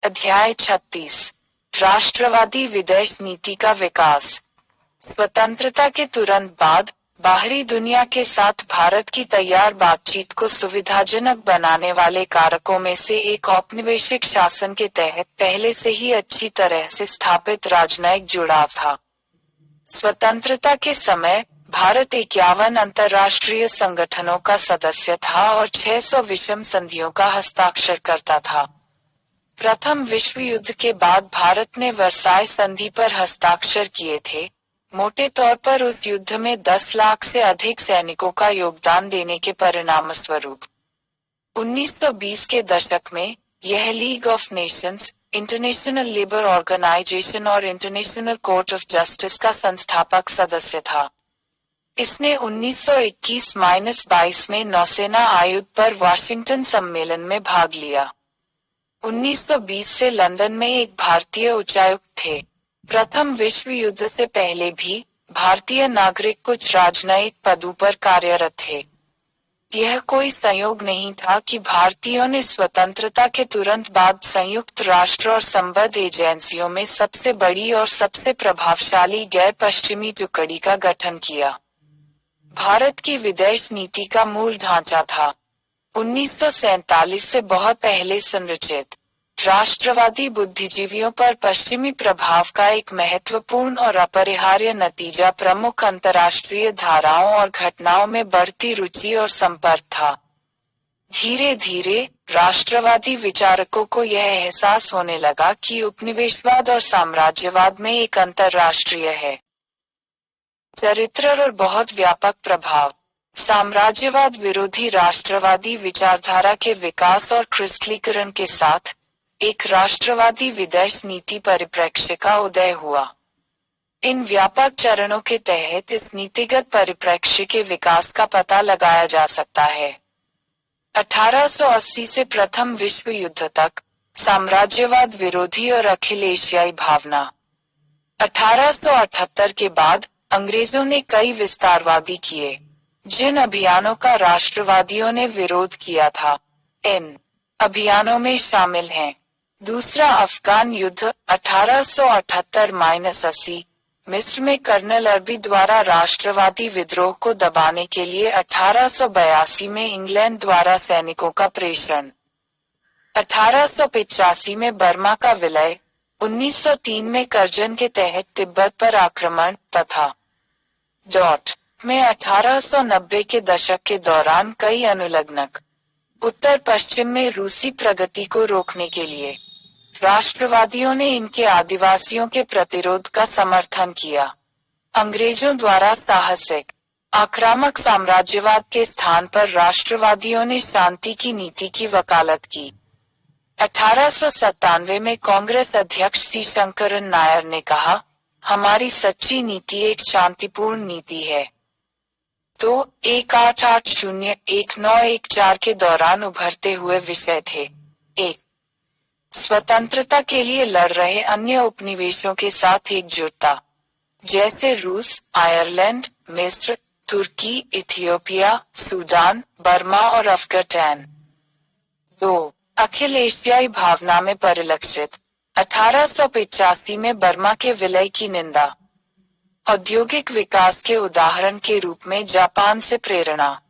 अध्याय 36 राष्ट्रवादी विदेश नीति का विकास। स्वतंत्रता के तुरंत बाद बाहरी दुनिया के साथ भारत की तैयार बातचीत को सुविधाजनक बनाने वाले कारकों में से एक औपनिवेशिक शासन के तहत पहले से ही अच्छी तरह से स्थापित राजनयिक जुड़ाव था। स्वतंत्रता के समय भारत 51 अंतर्राष्ट्रीय संगठनों का सदस्य था और 600 विषम संधियों का हस्ताक्षर करता था। प्रथम विश्व युद्ध के बाद भारत ने वर्साय संधि पर हस्ताक्षर किए थे। मोटे तौर पर उस युद्ध में 10 लाख से अधिक सैनिकों का योगदान देने के परिणामस्वरूप 1920 के दशक में यह League of Nations, International Labour Organization और इंटरनेशनल कोर्ट ऑफ जस्टिस का संस्थापक सदस्य था। इसने 1921-22 में नौसेना आयुध पर वाशिंगटन सम्मेलन में भाग लिया। 1920 से लंदन में एक भारतीय उच्चायुक्त थे। प्रथम विश्व युद्ध से पहले भी भारतीय नागरिक कुछ राजनयिक पदों पर कार्यरत थे। यह कोई संयोग नहीं था कि भारतीयों ने स्वतंत्रता के तुरंत बाद संयुक्त राष्ट्र और संबद्ध एजेंसियों में सबसे बड़ी और सबसे प्रभावशाली गैर पश्चिमी टुकड़ी का गठन किया। भारत की विदेश नीति का मूल ढांचा था 1947 से बहुत पहले संरचित राष्ट्रवादी बुद्धिजीवियों पर पश्चिमी प्रभाव का एक महत्वपूर्ण और अपरिहार्य नतीजा प्रमुख अंतर्राष्ट्रीय धाराओं और घटनाओं में बढ़ती रुचि और संपर्क था। धीरे धीरे राष्ट्रवादी विचारकों को यह एहसास होने लगा कि उपनिवेशवाद और साम्राज्यवाद में एक अंतर्राष्ट्रीय है चरित्र और बहुत व्यापक प्रभाव। साम्राज्यवाद विरोधी राष्ट्रवादी विचारधारा के विकास और क्रिस्टलीकरण के साथ एक राष्ट्रवादी विदेश नीति परिप्रेक्ष्य का उदय हुआ। इन व्यापक चरणों के तहत इस नीतिगत परिप्रेक्ष्य के विकास का पता लगाया जा सकता है। 1880 से प्रथम विश्व युद्ध तक साम्राज्यवाद विरोधी और अखिल एशियाई भावना। 1878 के बाद अंग्रेजों ने कई विस्तारवादी किए, जिन अभियानों का राष्ट्रवादियों ने विरोध किया था। इन अभियानों में शामिल हैं दूसरा अफगान युद्ध 1878-80, मिस्र में कर्नल अरबी द्वारा राष्ट्रवादी विद्रोह को दबाने के लिए 1882 में इंग्लैंड द्वारा सैनिकों का प्रेषण, 1885 में बर्मा का विलय, 1903 में करजन के तहत तिब्बत पर आक्रमण तथा में 1890 के दशक के दौरान कई अनुलग्नक उत्तर पश्चिम में रूसी प्रगति को रोकने के लिए राष्ट्रवादियों ने इनके आदिवासियों के प्रतिरोध का समर्थन किया। अंग्रेजों द्वारा साहसिक आक्रामक साम्राज्यवाद के स्थान पर राष्ट्रवादियों ने शांति की नीति की वकालत की। 1897 में कांग्रेस अध्यक्ष सी शंकरन नायर ने कहा, हमारी सच्ची नीति एक शांतिपूर्ण नीति है। तो 1880-1914 के दौरान उभरते हुए विषय थे। एक, स्वतंत्रता के लिए लड़ रहे अन्य उपनिवेशों के साथ एकजुटता, जैसे रूस, आयरलैंड, मिस्र, तुर्की, इथियोपिया, सूडान, बर्मा और अफगानिस्तान। 2. अखिल एशियाई भावना में परिलक्षित 1885 में बर्मा के विलय की निंदा। औद्योगिक विकास के उदाहरण के रूप में जापान से प्रेरणा।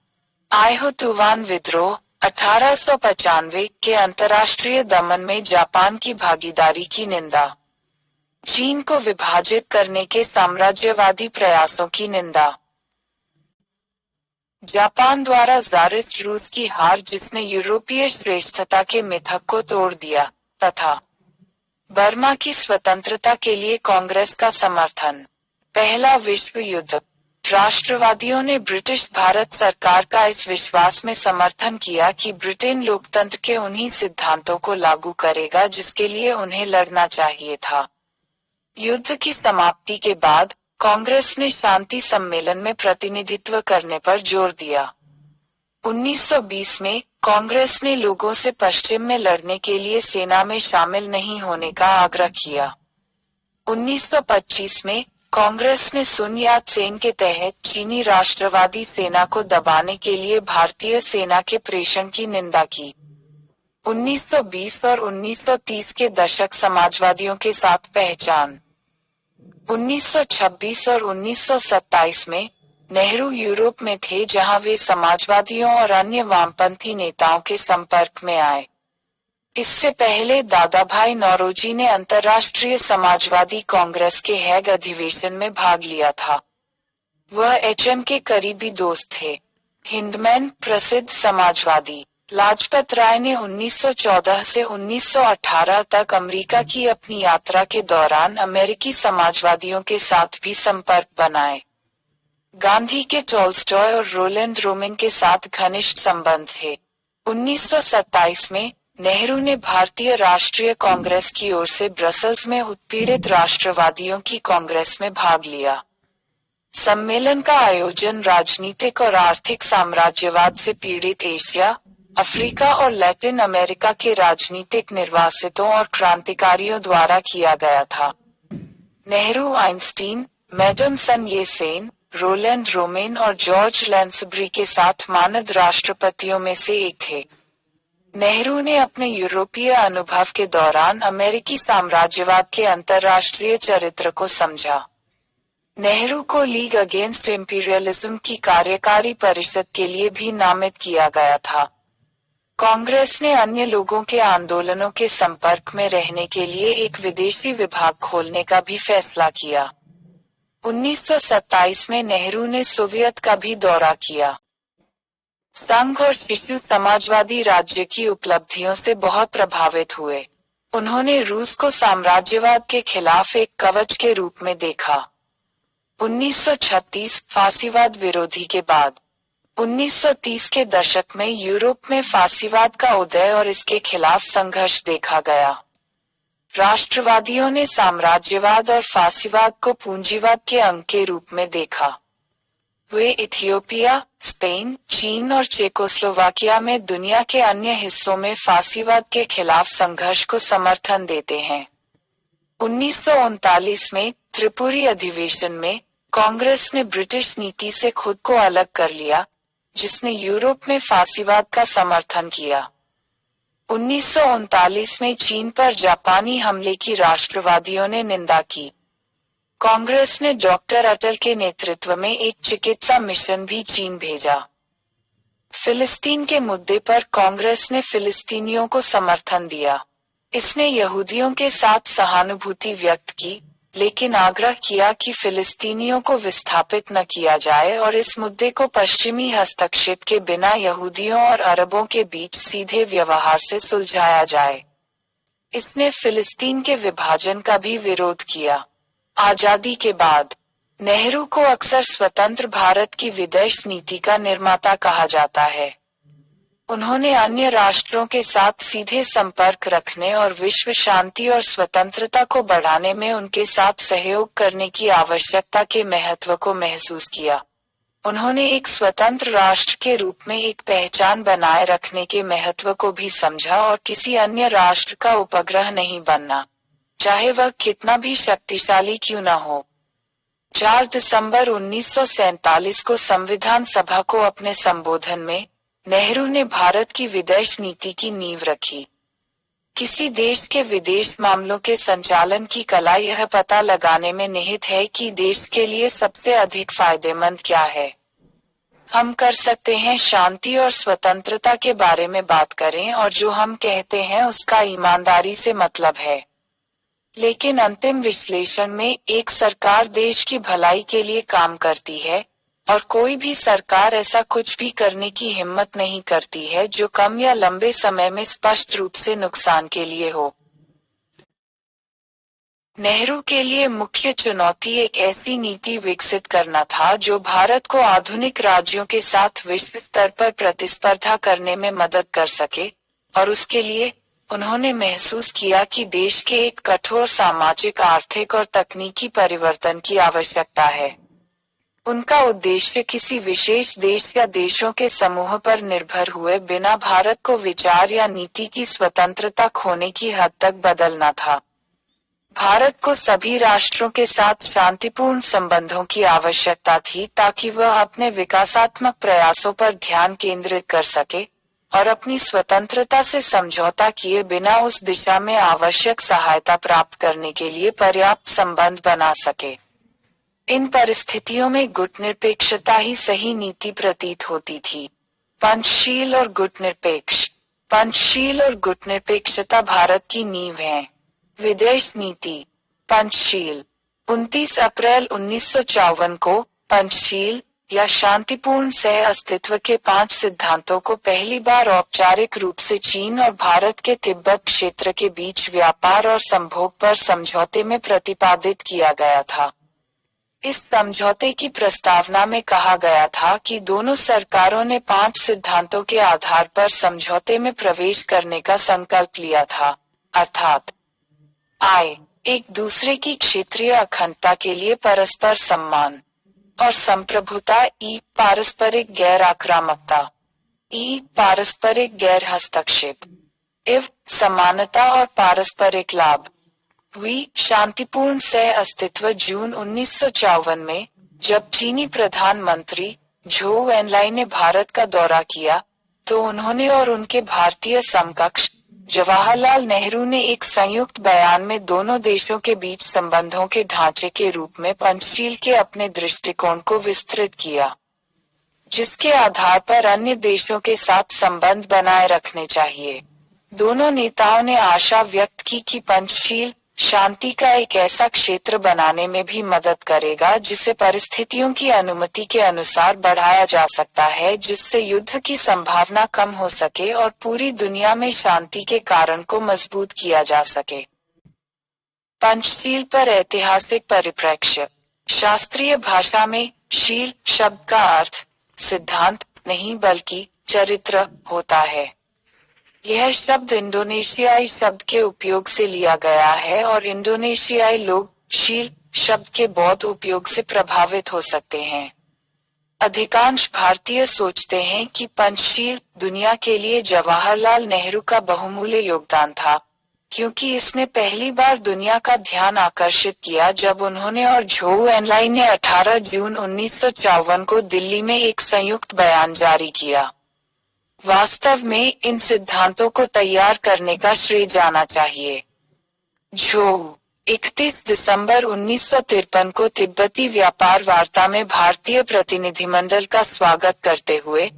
आइहो तूफान विद्रोह 1895 के अंतर्राष्ट्रीय दमन में जापान की भागीदारी की निंदा। चीन को विभाजित करने के साम्राज्यवादी प्रयासों की निंदा। जापान द्वारा ज़ारिस्ट रूस की हार जिसने यूरोपीय श्रेष्ठता के मिथक को तोड़ दिया तथा बर्मा की स्वतंत्रता के लिए कांग्रेस का समर्थन। पहला विश्व युद्ध। राष्ट्रवादियों ने ब्रिटिश भारत सरकार का इस विश्वास में समर्थन किया कि ब्रिटेन लोकतंत्र के उन्हीं सिद्धांतों को लागू करेगा जिसके लिए उन्हें लड़ना चाहिए था। युद्ध की समाप्ति के बाद कांग्रेस ने शांति सम्मेलन में प्रतिनिधित्व करने पर जोर दिया। 1920 में कांग्रेस ने लोगों से पश्चिम में लड़ने के लिए सेना में शामिल नहीं होने का आग्रह किया। 1925 में कांग्रेस ने सुन यात सेन के तहत चीनी राष्ट्रवादी सेना को दबाने के लिए भारतीय सेना के प्रेषण की निंदा की। 1920 और 1930 के दशक समाजवादियों के साथ पहचान। 1926 और 1927 में नेहरू यूरोप में थे, जहां वे समाजवादियों और अन्य वामपंथी नेताओं के संपर्क में आए। इससे पहले दादाभाई नौरोजी ने अंतर्राष्ट्रीय समाजवादी कांग्रेस के हैग अधिवेशन में भाग लिया था। वह एचएम के करीबी दोस्त थे। हिंडमैन, प्रसिद्ध समाजवादी। लाजपत राय ने 1914 से 1918 तक अमेरिका की अपनी यात्रा के दौरान अमेरिकी समाजवादियों के साथ भी संपर्क बनाए। गांधी के टॉल्स्टॉय और रोलैंड रोमेन के साथ घनिष्ठ संबंध थे। 1927 में नेहरू ने भारतीय राष्ट्रीय कांग्रेस की ओर से ब्रसल्स में उत्पीड़ित राष्ट्रवादियों की कांग्रेस में भाग लिया। सम्मेलन का आयोजन राजनीतिक और आर्थिक साम्राज्यवाद से पीड़ित एशिया, अफ्रीका और लैटिन अमेरिका के राजनीतिक निर्वासितों और क्रांतिकारियों द्वारा किया गया था। नेहरू आइंस्टीन, मैडम सन ये सेन, रोलैंड रोमेन और जॉर्ज लैंसबरी के साथ मानद राष्ट्रपतियों में से एक थे। नेहरू ने अपने यूरोपीय अनुभव के दौरान अमेरिकी साम्राज्यवाद के अंतर्राष्ट्रीय चरित्र को समझा। नेहरू को लीग अगेंस्ट इंपीरियलिज्म की कार्यकारी परिषद के लिए भी नामित किया गया था। कांग्रेस ने अन्य लोगों के आंदोलनों के संपर्क में रहने के लिए एक विदेशी विभाग खोलने का भी फैसला किया। 1927 में नेहरू ने सोवियत का भी दौरा किया। संघ और शिशु समाजवादी राज्य की उपलब्धियों से बहुत प्रभावित हुए। उन्होंने रूस को साम्राज्यवाद के खिलाफ एक कवच के रूप में देखा। 1936 फासीवाद विरोधी के बाद 1930 के दशक में यूरोप में फासीवाद का उदय और इसके खिलाफ संघर्ष देखा गया। राष्ट्रवादियों ने साम्राज्यवाद और फासीवाद को पूंजीवाद के अंग के रूप में देखा। वे इथियोपिया, स्पेन, चीन और चेकोस्लोवाकिया में दुनिया के अन्य हिस्सों में फासीवाद के खिलाफ संघर्ष को समर्थन देते हैं। 1939 में त्रिपुरी अधिवेशन में कांग्रेस ने ब्रिटिश नीति से खुद को अलग कर लिया, जिसने यूरोप में फासीवाद का समर्थन किया। 1939 में चीन पर जापानी हमले की राष्ट्रवादियों ने निंदा की। कांग्रेस ने डॉक्टर अटल के नेतृत्व में एक चिकित्सा मिशन भी चीन भेजा। फिलिस्तीन के मुद्दे पर कांग्रेस ने फिलिस्तीनियों को समर्थन दिया। इसने यहूदियों के साथ सहानुभूति व्यक्त की, लेकिन आग्रह किया कि फिलिस्तीनियों को विस्थापित न किया जाए और इस मुद्दे को पश्चिमी हस्तक्षेप के बिना यहूदियों और अरबों के बीच सीधे व्यवहार से सुलझाया जाए। इसने फिलिस्तीन के विभाजन का भी विरोध किया। आजादी के बाद नेहरू को अक्सर स्वतंत्र भारत की विदेश नीति का निर्माता कहा जाता है। उन्होंने अन्य राष्ट्रों के साथ सीधे संपर्क रखने और विश्व शांति और स्वतंत्रता को बढ़ाने में उनके साथ सहयोग करने की आवश्यकता के महत्व को महसूस किया। उन्होंने एक स्वतंत्र राष्ट्र के रूप में एक पहचान बनाए रखने के महत्व को भी समझा और किसी अन्य राष्ट्र का उपग्रह नहीं बनना, चाहे वह कितना भी शक्तिशाली क्यों न हो। 4 दिसंबर 1947 को संविधान सभा को अपने संबोधन में नेहरू ने भारत की विदेश नीति की नींव रखी। किसी देश के विदेश मामलों के संचालन की कला यह पता लगाने में निहित है कि देश के लिए सबसे अधिक फायदेमंद क्या है। हम कर सकते हैं शांति और स्वतंत्रता के बारे में बात करें और जो हम कहते हैं उसका ईमानदारी से मतलब है। लेकिन अंतिम विश्लेषण में एक सरकार देश की भलाई के लिए काम करती है और कोई भी सरकार ऐसा कुछ भी करने की हिम्मत नहीं करती है जो कम या लंबे समय में स्पष्ट रूप से नुकसान के लिए हो। नेहरू के लिए मुख्य चुनौती एक ऐसी नीति विकसित करना था जो भारत को आधुनिक राज्यों के साथ विश्व स्तर पर प्रतिस्पर्धा करने में मदद कर सके, और उसके लिए उन्होंने महसूस किया कि देश के एक कठोर सामाजिक, आर्थिक और तकनीकी परिवर्तन की आवश्यकता है। उनका उद्देश्य किसी विशेष देश या देशों के समूह पर निर्भर हुए बिना भारत को विचार या नीति की स्वतंत्रता खोने की हद तक बदलना था। भारत को सभी राष्ट्रों के साथ शांतिपूर्ण संबंधों की आवश्यकता थी ताकि वह अपने विकासात्मक प्रयासों पर ध्यान केंद्रित कर सके, और अपनी स्वतंत्रता से समझौता किए बिना उस दिशा में आवश्यक सहायता प्राप्त करने के लिए पर्याप्त संबंध बना सके। इन परिस्थितियों में गुटनिरपेक्षता ही सही नीति प्रतीत होती थी। पंचशील और गुटनिरपेक्ष। पंचशील और गुटनिरपेक्षता भारत की नींव हैं। विदेश नीति। पंचशील। 29 अप्रैल 1954 को पंचशील या शांतिपूर्ण सह अस्तित्व के 5 सिद्धांतों को पहली बार औपचारिक रूप से चीन और भारत के तिब्बत क्षेत्र के बीच व्यापार और संभोग पर समझौते में प्रतिपादित किया गया था। इस समझौते की प्रस्तावना में कहा गया था कि दोनों सरकारों ने 5 सिद्धांतों के आधार पर समझौते में प्रवेश करने का संकल्प लिया था, अर्थात आय, एक दूसरे की क्षेत्रीय अखंडता के लिए परस्पर सम्मान और संप्रभुता, ई, पारस्परिक गैर आक्रामकता, ई, पारस्परिक गैर हस्तक्षेप, इव, समानता और पारस्परिक लाभ, वी, शांतिपूर्ण सह अस्तित्व। जून 1954 में जब चीनी प्रधानमंत्री झोउ एनलाई ने भारत का दौरा किया, तो उन्होंने और उनके भारतीय समकक्ष जवाहरलाल नेहरू ने एक संयुक्त बयान में दोनों देशों के बीच संबंधों के ढांचे के रूप में पंचशील के अपने दृष्टिकोण को विस्तृत किया, जिसके आधार पर अन्य देशों के साथ संबंध बनाए रखने चाहिए। दोनों नेताओं ने आशा व्यक्त की कि पंचशील शांति का एक ऐसा क्षेत्र बनाने में भी मदद करेगा जिसे परिस्थितियों की अनुमति के अनुसार बढ़ाया जा सकता है, जिससे युद्ध की संभावना कम हो सके और पूरी दुनिया में शांति के कारण को मजबूत किया जा सके। पंचशील पर ऐतिहासिक परिप्रेक्ष्य। शास्त्रीय भाषा में शील शब्द का अर्थ सिद्धांत नहीं बल्कि चरित्र होता है। यह शब्द इंडोनेशियाई शब्द के उपयोग से लिया गया है और इंडोनेशियाई लोग शील शब्द के बौद्ध उपयोग से प्रभावित हो सकते हैं। अधिकांश भारतीय सोचते हैं कि पंचशील दुनिया के लिए जवाहरलाल नेहरू का बहुमूल्य योगदान था, क्योंकि इसने पहली बार दुनिया का ध्यान आकर्षित किया जब उन्होंने और झोउ एनलाई ने 18 जून 1954 को दिल्ली में एक संयुक्त बयान जारी किया। वास्तव में इन सिद्धांतों को तैयार करने का श्रेय जाना चाहिए। झोउ 31 दिसंबर 1953 को तिब्बती व्यापार वार्ता में भारतीय प्रतिनिधिमंडल का स्वागत करते हुए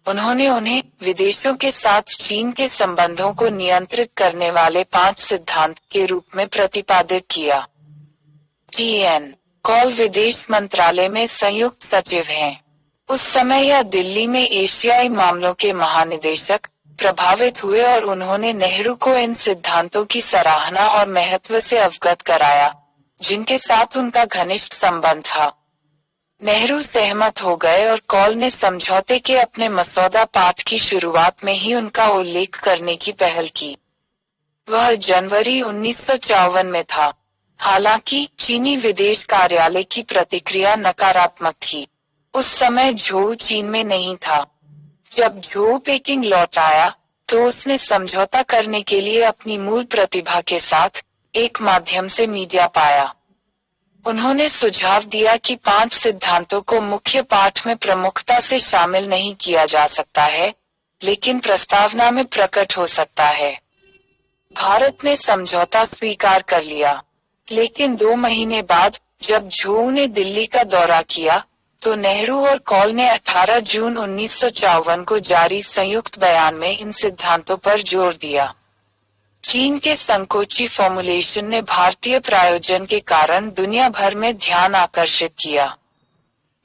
उन्होंने उन्हें विदेशों के साथ चीन के संबंधों को नियंत्रित करने वाले 5 सिद्धांत के रूप में प्रतिपादित किया। टी.एन. कौल विदेश मंत्रालय में संयुक्त सचिव हैं। उस समय यह दिल्ली में एशियाई मामलों के महानिदेशक प्रभावित हुए और उन्होंने नेहरू को इन सिद्धांतों की सराहना और महत्व से अवगत कराया, जिनके साथ उनका घनिष्ठ संबंध था। नेहरू सहमत हो गए और कौल ने समझौते के अपने मसौदा पाठ की शुरुआत में ही उनका उल्लेख करने की पहल की। वह जनवरी 1954 में था। हालांकि चीनी विदेश कार्यालय की प्रतिक्रिया नकारात्मक थी। उस समय झोउ चीन में नहीं था। जब झोउ पेकिंग लौट आया, तो उसने समझौता करने के लिए अपनी मूल प्रतिभा के साथ एक माध्यम से मीडिया पाया। उन्होंने सुझाव दिया कि 5 सिद्धांतों को मुख्य पाठ में प्रमुखता से शामिल नहीं किया जा सकता है, लेकिन प्रस्तावना में प्रकट हो सकता है। भारत ने समझौता स्वीकार कर लिया, लेकिन 2 महीने बाद जब झोउ ने दिल्ली का दौरा किया, तो नेहरू और कौल ने 18 जून 1954 को जारी संयुक्त बयान में इन सिद्धांतों पर जोर दिया। चीन के संकोची फॉर्मुलेशन ने भारतीय प्रायोजन के कारण दुनिया भर में ध्यान आकर्षित किया।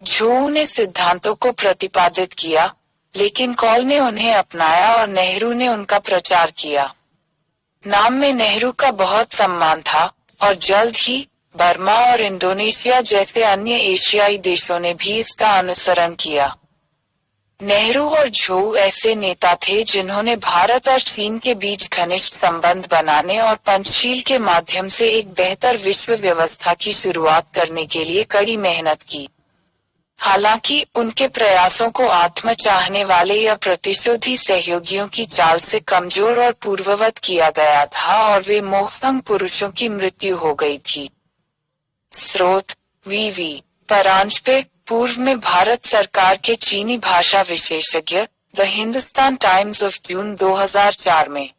झोउ ने सिद्धांतों को प्रतिपादित किया, लेकिन कौल ने उन्हें अपनाया और नेहरू ने उनका प्रचार किया। नाम में नेहरू का बहुत सम्मान था और जल्द ही बर्मा और इंडोनेशिया जैसे अन्य एशियाई देशों ने भी इसका अनुसरण किया। नेहरू और झोउ ऐसे नेता थे जिन्होंने भारत और चीन के बीच घनिष्ठ संबंध बनाने और पंचशील के माध्यम से एक बेहतर विश्व व्यवस्था की शुरुआत करने के लिए कड़ी मेहनत की। हालांकि उनके प्रयासों को आत्म चाहने वाले या प्रतिशोधी सहयोगियों की चाल से कमजोर और पूर्ववत किया गया था और वे मोहभंग पुरुषों की मृत्यु हो गई थी। स्रोत वी. परांजपे, पूर्व में भारत सरकार के चीनी भाषा विशेषज्ञ, the Hindustan times of June 2004 में।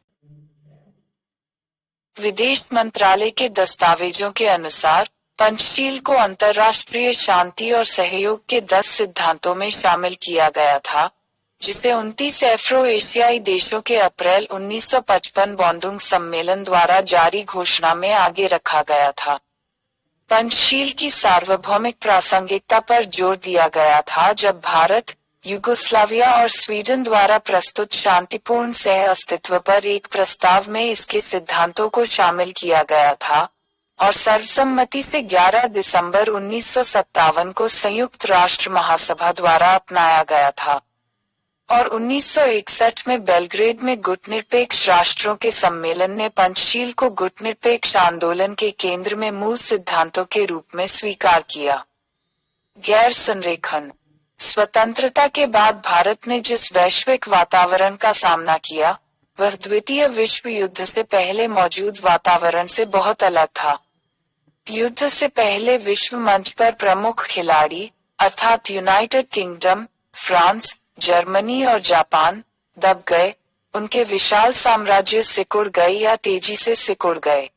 विदेश मंत्रालय के दस्तावेजों के अनुसार पंचशील को अंतर्राष्ट्रीय शांति और सहयोग के 10 सिद्धांतों में शामिल किया गया था, जिसे 29 अफ्रो एशियाई देशों के अप्रैल 1955 बॉन्डुंग सम्मेलन द्वारा जारी घोषणा में आगे रखा गया था। पंचशील की सार्वभौमिक प्रासंगिकता पर जोर दिया गया था जब भारत, यूगोस्लाविया और स्वीडन द्वारा प्रस्तुत शांतिपूर्ण सह अस्तित्व पर एक प्रस्ताव में इसके सिद्धांतों को शामिल किया गया था और सर्वसम्मति से 11 दिसंबर 1957 को संयुक्त राष्ट्र महासभा द्वारा अपनाया गया था और 1961 में बेलग्रेड में गुटनिरपेक्ष राष्ट्रों के सम्मेलन ने पंचशील को गुटनिरपेक्ष आंदोलन के केंद्र में मूल सिद्धांतों के रूप में स्वीकार किया। गैर संरेखन। स्वतंत्रता के बाद भारत ने जिस वैश्विक वातावरण का सामना किया, वह द्वितीय विश्व युद्ध से पहले मौजूद वातावरण से बहुत अलग था। युद्ध से पहले विश्व मंच पर प्रमुख खिलाड़ी अर्थात यूनाइटेड किंगडम, फ्रांस, जर्मनी और जापान दब गए, उनके विशाल साम्राज्य सिकुड़ गए या तेजी से सिकुड़ गए।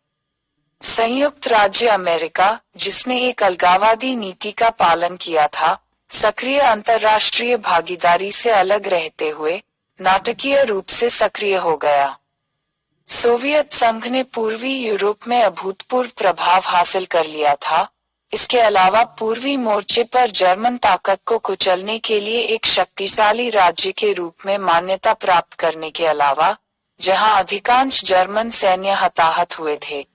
संयुक्त राज्य अमेरिका, जिसने एक अलगाववादी नीति का पालन किया था, सक्रिय अंतर्राष्ट्रीय भागीदारी से अलग रहते हुए नाटकीय रूप से सक्रिय हो गया। सोवियत संघ ने पूर्वी यूरोप में अभूतपूर्व प्रभाव हासिल कर लिया था। इसके अलावा पूर्वी मोर्चे पर जर्मन ताकत को कुचलने के लिए एक शक्तिशाली राज्य के रूप में मान्यता प्राप्त करने के अलावा, जहां अधिकांश जर्मन सैन्य हताहत हुए थे।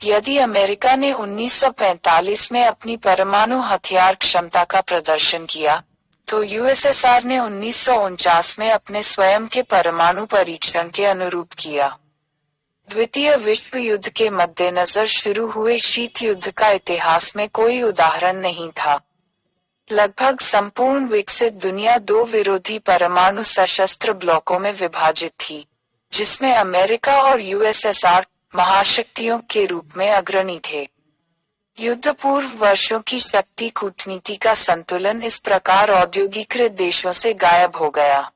यदि अमेरिका ने 1945 में अपनी परमाणु हथियार क्षमता का प्रदर्शन किया, तो यूएसएसआर ने 1949 में अपने स्वयं के परमाणु परीक्षण के अनुरूप किया। द्वितीय विश्व युद्ध के मद्देनजर शुरू हुए शीत युद्ध का इतिहास में कोई उदाहरण नहीं था। लगभग संपूर्ण विकसित दुनिया दो विरोधी परमाणु सशस्त्र ब्लॉकों में विभाजित थी, जिसमें अमेरिका और यूएसएसआर महाशक्तियों के रूप में अग्रणी थे। युद्ध पूर्व वर्षों की शक्ति कूटनीति का संतुलन इस प्रकार औद्योगिकृत देशों से गायब हो गया।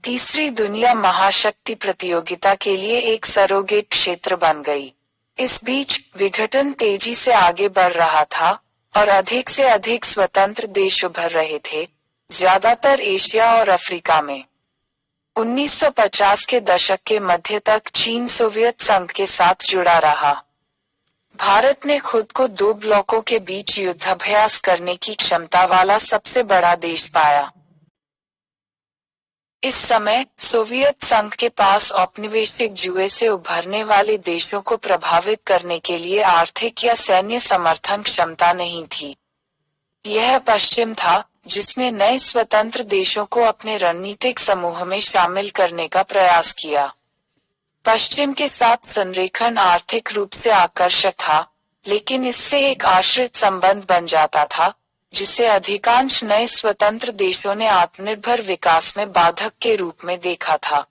तीसरी दुनिया महाशक्ति प्रतियोगिता के लिए एक सरोगेट क्षेत्र बन गई। इस बीच विघटन तेजी से आगे बढ़ रहा था और अधिक से अधिक स्वतंत्र देश उभर रहे थे, ज्यादातर एशिया और अफ्रीका में। 1950 के दशक के मध्य तक चीन सोवियत संघ के साथ जुड़ा रहा। भारत ने खुद को दो ब्लॉकों के बीच युद्धाभ्यास करने की क्षमता वाला सबसे बड़ा देश पाया। इस समय सोवियत संघ के पास औपनिवेशिक जुए से उभरने वाले देशों को प्रभावित करने के लिए आर्थिक या सैन्य समर्थन क्षमता नहीं थी। यह पश्चिम था जिसने नए स्वतंत्र देशों को अपने रणनीतिक समूह में शामिल करने का प्रयास किया। पश्चिम के साथ संरेखन आर्थिक रूप से आकर्षक था, लेकिन इससे एक आश्रित संबंध बन जाता था, जिसे अधिकांश नए स्वतंत्र देशों ने आत्मनिर्भर विकास में बाधक के रूप में देखा था।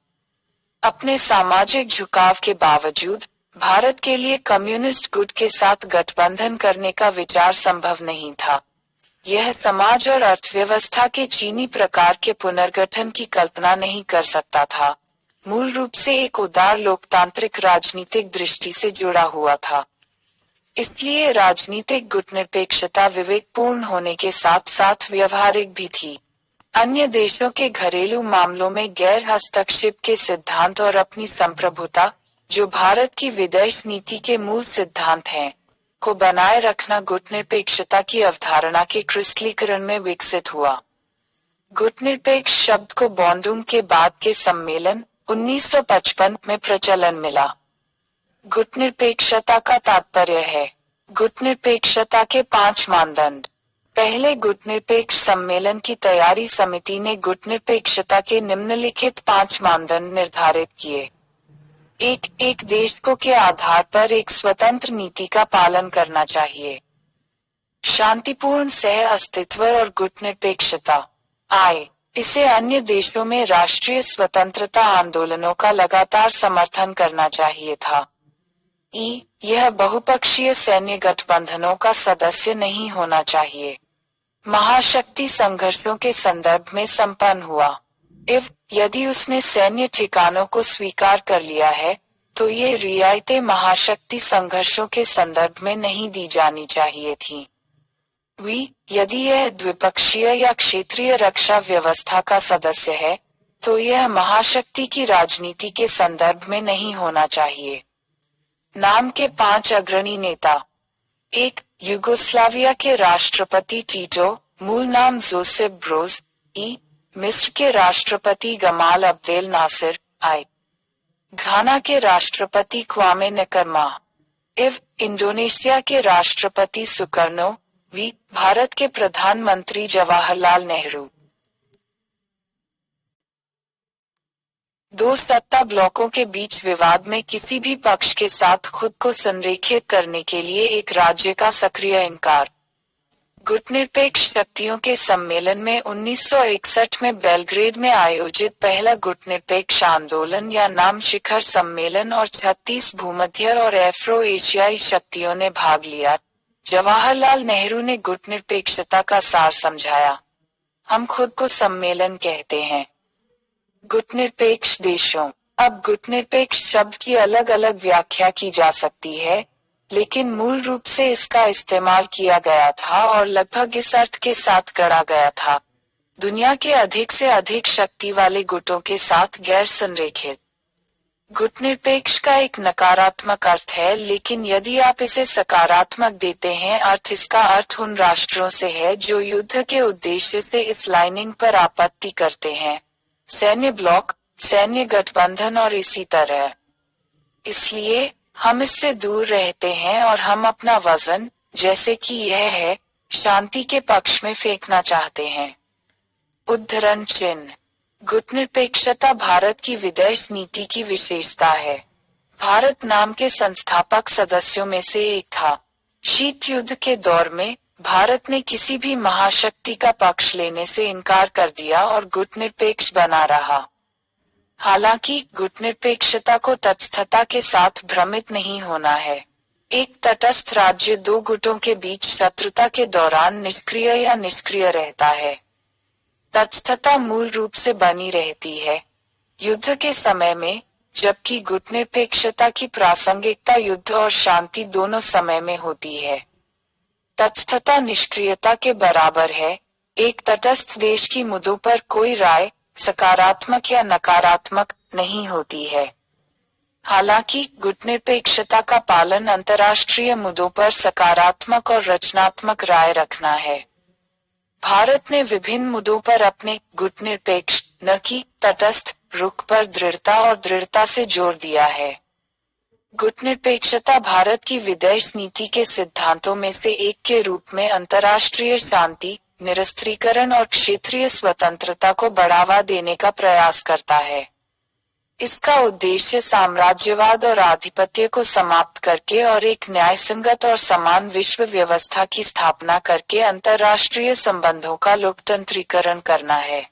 अपने सामाजिक झुकाव के बावजूद भारत के लिए कम्युनिस्ट गुट के साथ गठबंधन करने का विचार संभव नहीं था। यह समाज और अर्थव्यवस्था के चीनी प्रकार के पुनर्गठन की कल्पना नहीं कर सकता था। मूल रूप से एक उदार लोकतांत्रिक राजनीतिक दृष्टि से जुड़ा हुआ था। इसलिए राजनीतिक गुटनिरपेक्षता विवेकपूर्ण होने के साथ साथ व्यवहारिक भी थी। अन्य देशों के घरेलू मामलों में गैर हस्तक्षेप के सिद्धांत और अपनी संप्रभुता, जो भारत की विदेश नीति के मूल सिद्धांत हैं, को बनाए रखना गुटनिरपेक्षता की अवधारणा के क्रिस्टलीकरण में विकसित हुआ। गुटनिरपेक्ष शब्द को बॉन्डुंग के बाद के सम्मेलन 1955 में प्रचलन मिला। गुटनिरपेक्षता का तात्पर्य है गुटनिरपेक्षता के 5 मानदंड। पहले गुटनिरपेक्ष सम्मेलन की तैयारी समिति ने गुटनिरपेक्षता के निम्नलिखित 5 मानदंड निर्धारित किए। एक देश को के आधार पर एक स्वतंत्र नीति का पालन करना चाहिए। शांतिपूर्ण सह अस्तित्व और गुटनिरपेक्षता। इसे अन्य देशों में राष्ट्रीय स्वतंत्रता आंदोलनों का लगातार समर्थन करना चाहिए था। यह बहुपक्षीय सैन्य गठबंधनों का सदस्य नहीं होना चाहिए। महाशक्ति संघर्षों के संदर्भ में संपन्न हुआ। यदि उसने सैन्य ठिकानों को स्वीकार कर लिया है, तो ये रियायतें महाशक्ति संघर्षों के संदर्भ में नहीं दी जानी चाहिए थी। यदि यह द्विपक्षीय या क्षेत्रीय रक्षा व्यवस्था का सदस्य है, तो यह महाशक्ति की राजनीति के संदर्भ में नहीं होना चाहिए। नाम के 5 अग्रणी नेता। 1. युगोस्लाविया के राष्ट्रपति टीटो, मूल नाम जोसेफ ब्रोज। मिस्र के राष्ट्रपति गमाल अब्देल नासिर। घाना के राष्ट्रपति क्वामे नक्रमा। इंडोनेशिया के राष्ट्रपति सुकर्नो। भारत के प्रधानमंत्री जवाहरलाल नेहरू। 2 सत्ता ब्लॉकों के बीच विवाद में किसी भी पक्ष के साथ खुद को संरेखित करने के लिए एक राज्य का सक्रिय इनकार। गुटनिरपेक्ष शक्तियों के सम्मेलन में 1961 में बेलग्रेड में आयोजित पहला गुटनिरपेक्ष आंदोलन या नाम शिखर सम्मेलन और 36 भूमध्य और एफ्रो एशियाई शक्तियों ने भाग लिया। जवाहरलाल नेहरू ने गुटनिरपेक्षता का सार समझाया। हम खुद को सम्मेलन कहते हैं। गुटनिरपेक्ष देशों। अब गुटनिरपेक्ष शब्द की अलग अलग व्याख्या की जा सकती है, लेकिन मूल रूप से इसका इस्तेमाल किया गया था और लगभग इस अर्थ के साथ गढ़ा गया था: दुनिया के अधिक से अधिक शक्ति वाले गुटों के साथ गैर संरेखित। गुटनिरपेक्ष का एक नकारात्मक अर्थ है, लेकिन यदि आप इसे सकारात्मक देते हैं इसका अर्थ उन राष्ट्रों से है जो युद्ध के उद्देश्य से इस लाइनिंग पर आपत्ति करते हैं: सैन्य ब्लॉक, सैन्य गठबंधन और इसी तरह। इसलिए हम इससे दूर रहते हैं और हम अपना वजन, जैसे कि यह है, शांति के पक्ष में फेंकना चाहते हैं। उद्धरण चिन्ह। गुटनिरपेक्षता भारत की विदेश नीति की विशेषता है। भारत नाम के संस्थापक सदस्यों में से एक था। शीत युद्ध के दौर में भारत ने किसी भी महाशक्ति का पक्ष लेने से इनकार कर दिया और गुटनिरपेक्ष बना रहा। हालांकि गुटनिरपेक्षता को तटस्थता के साथ भ्रमित नहीं होना है। एक तटस्थ राज्य 2 गुटों के बीच शत्रुता के दौरान निष्क्रिय या निष्क्रिय रहता है। तटस्थता मूल रूप से बनी रहती है युद्ध के समय में, जबकि गुटनिरपेक्षता की प्रासंगिकता युद्ध और शांति दोनों समय में होती है। तटस्थता निष्क्रियता के बराबर है। एक तटस्थ देश की मुद्दों पर कोई राय, सकारात्मक या नकारात्मक, नहीं होती है। हालांकि गुटनिरपेक्षता का पालन अंतर्राष्ट्रीय मुद्दों पर सकारात्मक और रचनात्मक राय रखना है। भारत ने विभिन्न मुद्दों पर अपने गुटनिरपेक्ष, न कि तटस्थ, रुख पर दृढ़ता और दृढ़ता से जोर दिया है। गुटनिरपेक्षता भारत की विदेश नीति के सिद्धांतों में से एक के रूप में अंतर्राष्ट्रीय शांति, निरस्त्रीकरण और क्षेत्रीय स्वतंत्रता को बढ़ावा देने का प्रयास करता है। इसका उद्देश्य साम्राज्यवाद और आधिपत्य को समाप्त करके और एक न्यायसंगत और समान विश्व व्यवस्था की स्थापना करके अंतर्राष्ट्रीय संबंधों का लोकतंत्रीकरण करना है।